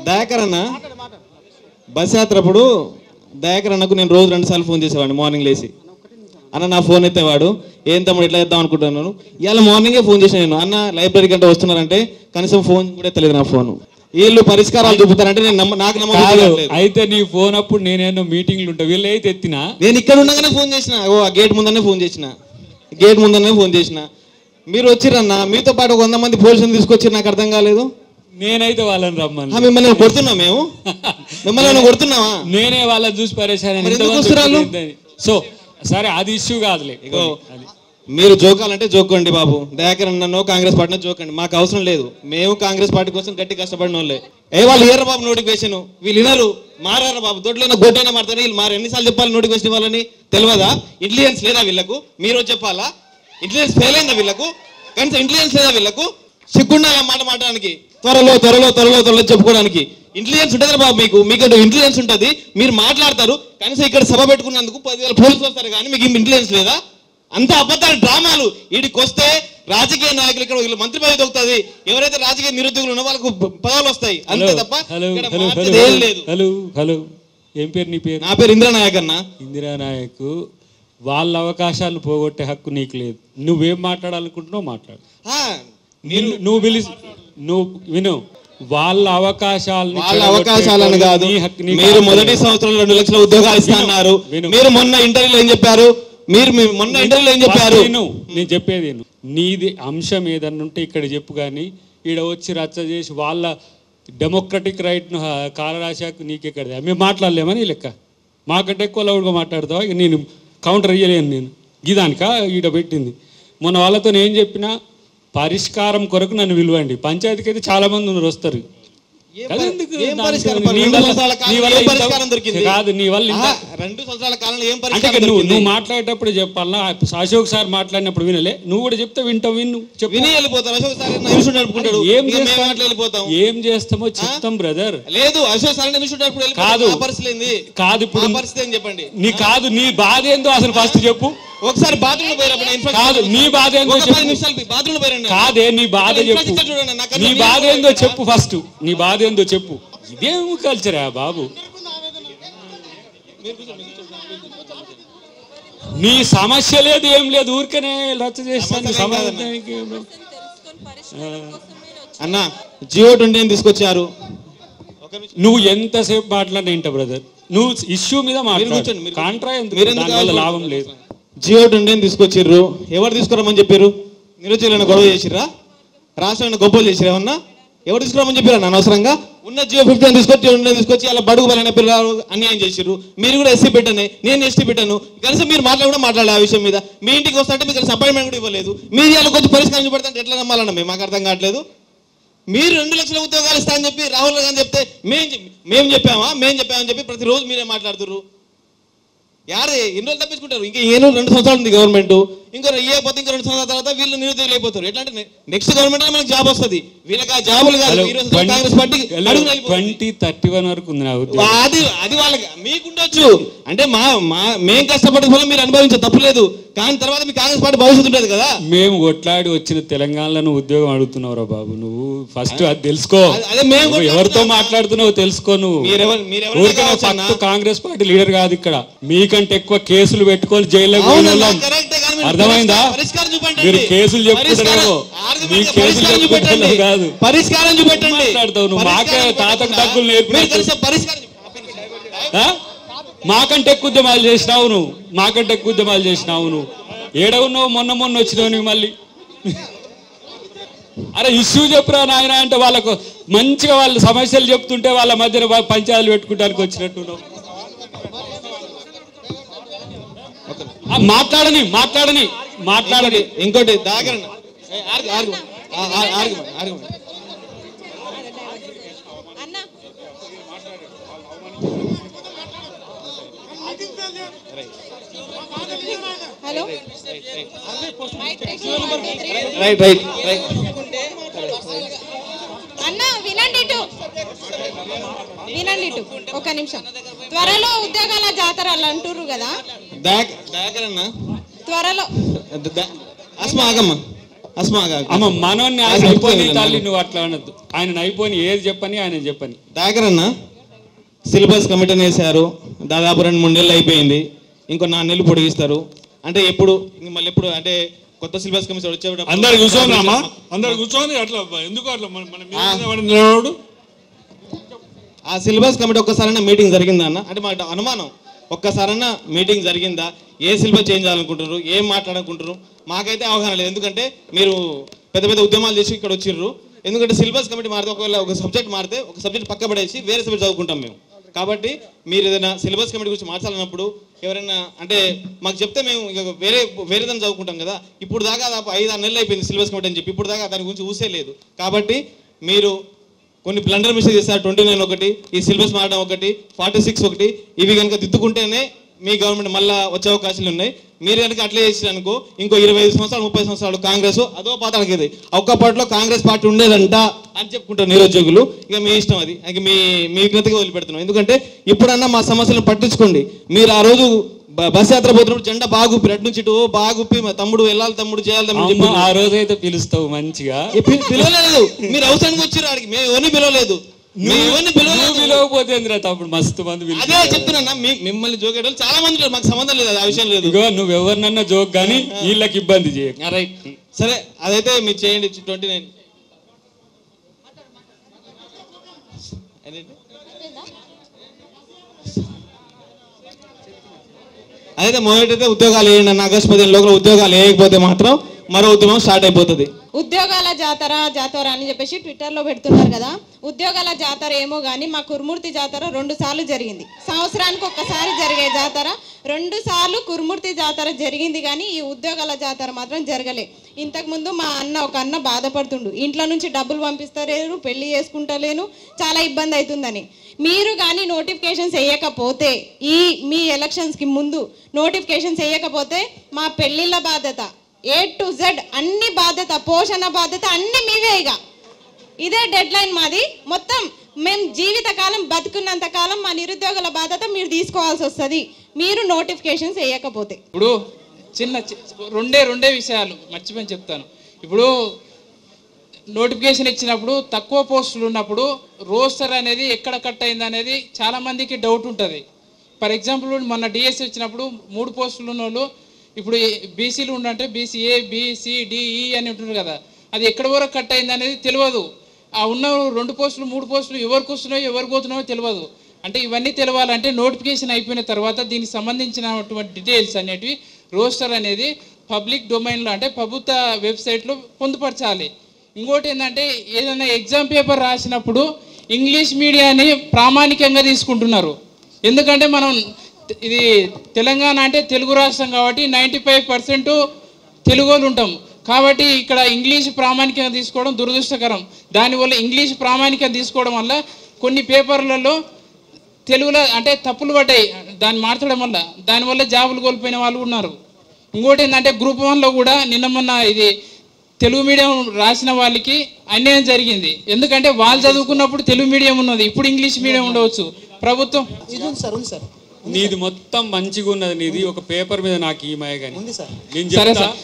దయాకర్ అన్న బస్ యాత్రప్పుడు దయాకర్ అన్నకు నేను రోజు 2 సార్లు ఫోన్ చేసేవాడిని. మార్నింగ్ లేచి అన్న నా ఫోన్ ఎత్తేవాడు, ఏం తమ్ముడు ఇట్లా చేద్దాం అనుకుంటున్నాను. ఇవాళ మార్నింగే ఫోన్ చేశాను నేను, అన్న లైబ్రరీ కంటే వస్తున్నారంటే కనీసం ఫోన్ కూడా ఎత్తలేదు నా ఫోన్. వీళ్ళు పరిష్కారాలు చూపుతారంటే నేను నాకు నమ్మకం. అయితే నీ ఫోన్ అప్పుడు నేనేమో మీటింగ్లు ఉంటా, వీళ్ళు అయితే ఎత్తినా నేను ఇక్కడ ఉండగానే ఫోన్ చేసిన, ఆ గేట్ ముందనే ఫోన్ చేసిన, మీరు వచ్చిరన్న. మీతో పాటు 100 మంది పోలీసులు తీసుకొచ్చి నాకు అర్థం కాలేదు. నేనైతే వాళ్ళని రమ్మని మిమ్మల్ని కొడుతున్నాం, మేము మిమ్మల్ని కొడుతున్నావా? నేనే వాళ్ళని చూసి పరేషాన్. సో సరే అది ఇష్యూ కాదులే. మీరు జోకాలంటే జోకండి బాబు. దయాకర్ అన్నో కాంగ్రెస్ పార్టీనో జోకండి, మాకు అవసరం లేదు. మేము కాంగ్రెస్ పార్టీ కోసం గట్టి కష్టపడిన వాళ్ళే. వాళ్ళు ఇయ్యరు బాబు నోటిఫికేషన్, వీళ్ళు వినరు, మారారు బాబు. దొడ్లైనా గొడ్డైనా మారుతారు వీళ్ళు. మారు ఎన్నిసార్లు చెప్పాలి నోటిఫికేషన్ ఇవ్వాలని? తెలియదా? ఇంటెలిజెన్స్ లేదా వీళ్ళకు? మీరు చెప్పాలా? ఇంటెలిజెన్స్ ఫెయిల్ అయిందా వీళ్ళకు? కనీసం ఇంటెలిజెన్స్ లేదా వీళ్ళకు? సిగ్గుండా మాట మాట్లాడడానికి, త్వరలో చెప్పుకోవడానికి. ఇంటెలిజెన్స్ ఉంటుంది బాబు, మీకు ఇంటెలిజెన్స్ ఉంటుంది, మీరు మాట్లాడతారు. కనీసం ఇక్కడ సభ పెట్టుకున్నందుకు 10,000 పోలీసులు వస్తారు, కానీ మీకు ఇంటెలిజెన్స్ లేదా? అంత అబద్ధాలు, డ్రామాలు. వీడికి వస్తే రాజకీయ నాయకులు ఇక్కడ వీళ్ళు మంత్రి పదవి దొరుకుతుంది, ఎవరైతే రాజకీయ నిరుద్యోగులు ఉన్నో వాళ్ళకు పదవులు వస్తాయి, అంతే తప్ప ఏం లేదు. హలో ఏం పేరు నీ పేరు? నా పేరు ఇందిరానాయక్ అన్న. ఇందిరానాయక్. వాళ్ళ అవకాశాలను పోగొట్టే హక్కు నీకు లేదు. నువ్వేం మాట్లాడాలనుకుంటున్నావు మాట్లాడు. నువ్వు విను, వాళ్ళ అవకాశాలను కాదు. మీరు మొదటి సంవత్సరంలో 2 లక్షల ఉద్యోగాలు ఇస్తున్నారు. మీరు మొన్న ఇంటర్వ్యూలో ఏం చెప్పారు? నేను చెప్పేది నీది అంశం ఏదన్నా ఉంటే ఇక్కడ చెప్పు, కానీ ఈడ వచ్చి రచ్చ చేసి వాళ్ళ డెమోక్రటిక్ రైట్ను కాలరాశాకు నీకెక్కడది. మేము మాట్లాడలేమని లెక్క. మాకంటే ఎక్కువ లౌడ్గా మాట్లాడతావా? నేను కౌంటర్ ఇయ్యలేను. నేను ఇదానికా ఈడ పెట్టింది. మొన్న వాళ్ళతో ఏం చెప్పినా పరిష్కారం కొరకు నన్ను పిలవండి. పంచాయతీకి అయితే చాలా మంది ఉన్నారు, వస్తారు. కాదు, నీ వల్ల 2 సంవత్సరాల కాలంలో ఏం పరిష్కారం? నువ్వు మాట్లాడేటప్పుడు చెప్పాలన్నా. అశోక్ సార్ మాట్లాడినప్పుడు వినలే, నువ్వు కూడా చెప్తే వింటావు. విని వెళ్ళిపోతారు. అశోక్ సార్ ఏం చేస్తామో చెప్తాం బ్రదర్. లేదు, అశోక్ సార్ కాదు ఇప్పుడు చెప్పండి. నీ బాధ ఏందో అసలు ఫస్ట్ చెప్పు. ఒకసారి బాత్రూమ్ పోయినప్పుడు కాదు, నీ బాధ ఏందో బాత్రూమ్ పోయినండి. కాదే నీ బాధ చెప్పు. నీ బాధ ఏందో చెప్పు ఫస్ట్. నీ బాధ ఏందో చెప్పు. ఇదేం కల్చరా బాబు? నీ సమస్య లేదు, ఏం లేదు, ఊరికనే రచ్చ చేస్తాను. సమాధానానికి అన్న జియో 20 తీసుకొచ్చారు. నువ్వు ఎంతసేపు మాట్లాడినా ఏంట బ్రదర్? నువ్వు ఇష్యూ మీద మాట్లాడు. కాంట్రా లాభం లేదు. జియో 20 తీసుకొచ్చిర్రు. ఎవరు తీసుకురామని చెప్పారు? నిరుద్యోగులను గొడవ చేసిర్రా? రాష్ట్రాన్ని గొప్పలు చేసిరా? ఏమన్నా ఎవరు తీసుకురామని చెప్పారు? అనవసరంగా ఉన్న జియో 15 తీసుకొచ్చి అలా బడుగు బలైన పిల్లలు అన్యాయం చేసిర్రు. మీరు కూడా ఎస్సీ పెట్టాను, నేను ఎస్టీ పెట్టాను. కనీసం మీరు మాట్లాడే ఆ విషయం మీద. మీ ఇంటికి వస్తుంటే మీకు అపాయింట్మెంట్ కూడా ఇవ్వలేదు. మీరు ఇలా కొంచెం పరిష్కారం చూపెడతాంటే ఎట్లా నమ్మాలన్నా? మాకు అర్థం కావట్లేదు. మీరు 2 లక్షల ఉద్యోగాలు ఇస్తా అని చెప్పి రాహుల్ గాంధీ చెప్తే మేము చెప్పామని చెప్పి ప్రతిరోజు మీరే మాట్లాడుతున్నారు. ఎన్ని రోజులు తప్పించుకుంటారు? ఇంకా 2 సంవత్సరాలు ఉంది గవర్నమెంట్. ఇంకో 2 సంవత్సరాల తర్వాత వీళ్ళు నిరుద్యోగులు అయిపోతారు. ఎట్లా అంటే నెక్స్ట్ గవర్నమెంట్ లో మనకు జాబ్ వస్తుంది. వీళ్ళకి ఆ జాబులు కాదు. కాంగ్రెస్ పార్టీ 2031 వరకు ఉంది. అది వాళ్ళకి మీకుండొచ్చు. అంటే మేం కష్టపడే ఫలం మీరు అనుభవించే తప్పులేదు, కానీ తర్వాత మీ కాంగ్రెస్ పార్టీ భవిష్యత్తు ఉంటుంది కదా. మేము కొట్లాడి వచ్చిన తెలంగాణలో ఉద్యోగం అడుగుతున్నావురా బాబు. నువ్వు ఫస్ట్ అది తెలుసుకో. ఎవరితో మాట్లాడుతున్నావు తెలుసుకో. నువ్వు కాంగ్రెస్ పార్టీ లీడర్ కాదు ఇక్కడ. మీకంటే ఎక్కువ కేసులు పెట్టుకొని జైల్లో అర్థమైందా? మీరు కేసులు చెప్పుకుంటున్నావు, మీ కేసులు చెప్పుకుంటున్నావు కాదు. పరిష్కారం చూపెట్టండి. మాట్లాడతావు నువ్వు. మాకే తాతకు డబ్బులు నేర్పినట్టు మాకంటే ఎక్కువ ఉద్యమాలు చేసినావు నువ్వు. మాకంటే ఎక్కువ ఉద్యమాలు చేసినావు నువ్వు. ఏడవున్నావు? మొన్న వచ్చినావు నువ్వు మళ్ళీ. అరే ఇష్యూ చెప్పురా నాయన అంటే వాళ్ళకు మంచిగా వాళ్ళ సమస్యలు చెప్తుంటే వాళ్ళ మధ్యన పంచాయతీలు పెట్టుకోవడానికి వచ్చినట్టు మాట్లాడని. ఇంకోటి హలో రైట్ అన్న వినండి ఇటు ఒక నిమిషం. త్వరలో ఉద్యోగాల జాతరలు అంటుర్రు కదా. దయాకర్ అన్న త్వరలో ఆగమ్మ అమ్మ మనోన్ని ఆయన అయిపోయి తల్లి నువ్వు అట్లా అనొద్దు. ఆయన అయిపోయి ఏది చెప్పని ఆయన చెప్పని. దాకరన్న సిలబస్ కమిటీని వేశారు, దాదాపు 2-3 నెలలు అయిపోయింది, ఇంకో 4 నెలలు పొడిగిస్తారు. అంటే ఎప్పుడు మళ్ళీ ఎప్పుడు అంటే కొత్త సిలబస్ కమిషన్ వచ్చేటప్పుడు అందరు కూర్చొని అట్లా ఎందుకు అట్లా మన ఆ సిలబస్ కమిటీ ఒక్కసారైనా మీటింగ్ జరిగిందా అన్న? అంటే మాకు అనుమానం, ఒక్కసారైనా మీటింగ్ జరిగిందా? ఏ సిలబస్ చేంజ్ చేయాలనుకుంటున్నారు, ఏం మాట్లాడాలనుకుంటున్నారు? మాకైతే అవగాహన లేదు. ఎందుకంటే మీరు పెద్ద పెద్ద ఉద్యమాలు చేసి ఇక్కడ వచ్చిర్రు. ఎందుకంటే సిలబస్ కమిటీ మారితే ఒకవేళ ఒక సబ్జెక్ట్ మారితే ఒక సబ్జెక్ట్ పక్క పడేసి వేరే సబ్జెక్ట్ చదువుకుంటాం మేము. కాబట్టి మీరు ఏదైనా సిలబస్ కమిటీ గురించి మార్చాలన్నప్పుడు ఎవరైనా అంటే మాకు చెప్తే మేము ఇక వేరేదాన్ని చదువుకుంటాం కదా. ఇప్పుడు దాకా 5-6 నెలలు అయిపోయింది సిలబస్ కమిటీ అని చెప్పి, ఇప్పుడు దాకా దాని గురించి ఊసే లేదు. కాబట్టి మీరు కొన్ని బ్లండర్ మిస్టేక్ చేస్తారు. 29 ఒకటి, ఈ సిలబస్ మారడం ఒకటి, 46 ఒకటి, ఇవి కనుక దిద్దుకుంటేనే మీ గవర్నమెంట్ మళ్ళీ వచ్చే అవకాశాలు ఉన్నాయి. మీరు కనుక అట్లే చేసిరనుకో ఇంకో 25 సంవత్సరాలు 30 సంవత్సరాలు కాంగ్రెస్ అదో పాతాలకేది. ఒక్కపాటిలో కాంగ్రెస్ పార్టీ ఉండేదంట అని చెప్పుకుంటారు నిరుద్యోగులు. ఇక మీ ఇష్టం, అది ఇక మీ విజ్ఞతగా వదిలిపెడుతున్నాం. ఎందుకంటే ఇప్పుడన్నా మా సమస్యలను పట్టించుకోండి. మీరు ఆ రోజు బస్ యాత్ర పోతున్నప్పుడు జెండా బాగుప్పి అటు నుంచి ఇటు బాగుప్పి తమ్ముడు వెళ్ళాలి, తమ్ముడు చేయాలి, తమ్ముడు ఆ రోజు అయితే పిలుస్తావు మంచిగా. పిలవలేదు, మీరు అవసరానికి వచ్చారు ఆడికి, మేము ఎవరిని పిలవలేదు. పిలవకపోతే తప్పుడు మస్తు మంది. అదే చెప్తున్నా, మిమ్మల్ని జోకేటోళ్ళు చాలా మంది ఉన్నారు, మాకు సంబంధం లేదు, ఆ విషయం లేదు. నువ్వు ఎవరినన్నా జోక్ కానీ వీళ్ళకి ఇబ్బంది చేయ. రైట్, సరే అదైతే మీరు చేయండి. 29 అదైతే మొదటైతే ఉద్యోగాలు వేయండి అన్న. ఆగస్టు 15 లోపల ఉద్యోగాలు వేయకపోతే మాత్రం మరో ఉద్యమం స్టార్ట్ అయిపోతుంది. ఉద్యోగాల జాతర అని చెప్పేసి ట్విట్టర్లో పెడుతున్నారు కదా. ఉద్యోగాల జాతర ఏమో కానీ మా కురుమూర్తి జాతర 2 సార్లు జరిగింది. సంవత్సరానికి ఒక్కసారి జరిగే జాతర 2 సార్లు కురుమూర్తి జాతర జరిగింది, కానీ ఈ ఉద్యోగాల జాతర మాత్రం జరగలే. ఇంతకుముందు మా ఒక అన్న బాధపడుతుండు, ఇంట్లో నుంచి డబ్బులు పంపిస్తలేరు, పెళ్లి చేసుకుంటలేను, చాలా ఇబ్బంది అవుతుందని. మీరు కానీ నోటిఫికేషన్స్ వేయకపోతే, మీ ఎలక్షన్స్కి ముందు నోటిఫికేషన్స్ వేయకపోతే మా పెళ్ళిళ్ళ బాధ్యత A to Z అన్ని బాధ్యత, పోషణ బాధ్యత అన్ని మీవే. ఇక ఇదే డెడ్ లైన్ మాది. మొత్తం మేము జీవితకాలం బతుకున్నంత కాలం మా నిరుద్యోగుల బాధ్యత మీరు తీసుకోవాల్సి వస్తుంది, మీరు నోటిఫికేషన్స్ వేయకపోతే. ఇప్పుడు రెండే విషయాలు మర్చిపోయి చెప్తాను. ఇప్పుడు నోటిఫికేషన్ ఇచ్చినప్పుడు తక్కువ పోస్టులు ఉన్నప్పుడు రోస్టర్ అనేది ఎక్కడ కట్ అయింది అనేది చాలామందికి డౌట్ ఉంటుంది. ఫర్ ఎగ్జాంపుల్ మొన్న డిఎస్సి వచ్చినప్పుడు 3 పోస్టులు ఉన్న వాళ్ళు ఇప్పుడు బీసీలు ఉండంటే బీసీఏ BCDE అని ఉంటున్నారు కదా, అది ఎక్కడి వరకు కట్ అయింది అనేది తెలియదు. ఆ ఉన్న 2 పోస్టులు 3 పోస్టులు ఎవరికి వస్తున్నాయో ఎవరికి పోతున్నాయో తెలియదు. అంటే ఇవన్నీ తెలవాలంటే నోటిఫికేషన్ అయిపోయిన తర్వాత దీనికి సంబంధించినటువంటి డీటెయిల్స్ అనేటివి రోస్టర్ అనేది పబ్లిక్ డొమైన్లో అంటే ప్రభుత్వ వెబ్సైట్లో పొందుపరచాలి. ఇంకోటి ఏంటంటే ఏదైనా ఎగ్జామ్ పేపర్ రాసినప్పుడు ఇంగ్లీష్ మీడియాని ప్రామాణికంగా తీసుకుంటున్నారు. ఎందుకంటే మనం ఇది తెలంగాణ అంటే తెలుగు రాష్ట్రం కాబట్టి 95% తెలుగు వాళ్ళు ఉంటాం. కాబట్టి ఇక్కడ ఇంగ్లీష్ ప్రామాణికంగా తీసుకోవడం దురదృష్టకరం. దానివల్ల ఇంగ్లీష్ ప్రామాణికంగా తీసుకోవడం వల్ల కొన్ని పేపర్లలో తెలుగులో అంటే తప్పులు పడ్డాయి, దాన్ని మార్చడం వల్ల దానివల్ల జాబులు కోల్పోయిన వాళ్ళు ఉన్నారు. ఇంకోటి ఏంటంటే గ్రూప్ 1లో కూడా నిన్న మొన్న ఇది తెలుగు మీడియం రాసిన వాళ్ళకి అన్యాయం జరిగింది. ఎందుకంటే వాళ్ళు చదువుకున్నప్పుడు తెలుగు మీడియం ఉన్నది, ఇప్పుడు ఇంగ్లీష్ మీడియం ఉండవచ్చు. ప్రభుత్వం నీది మొత్తం మంచిగా ఉన్నది, నీది ఒక పేపర్ మీద నాకు ఈ మాయ కానీ సరే సార్.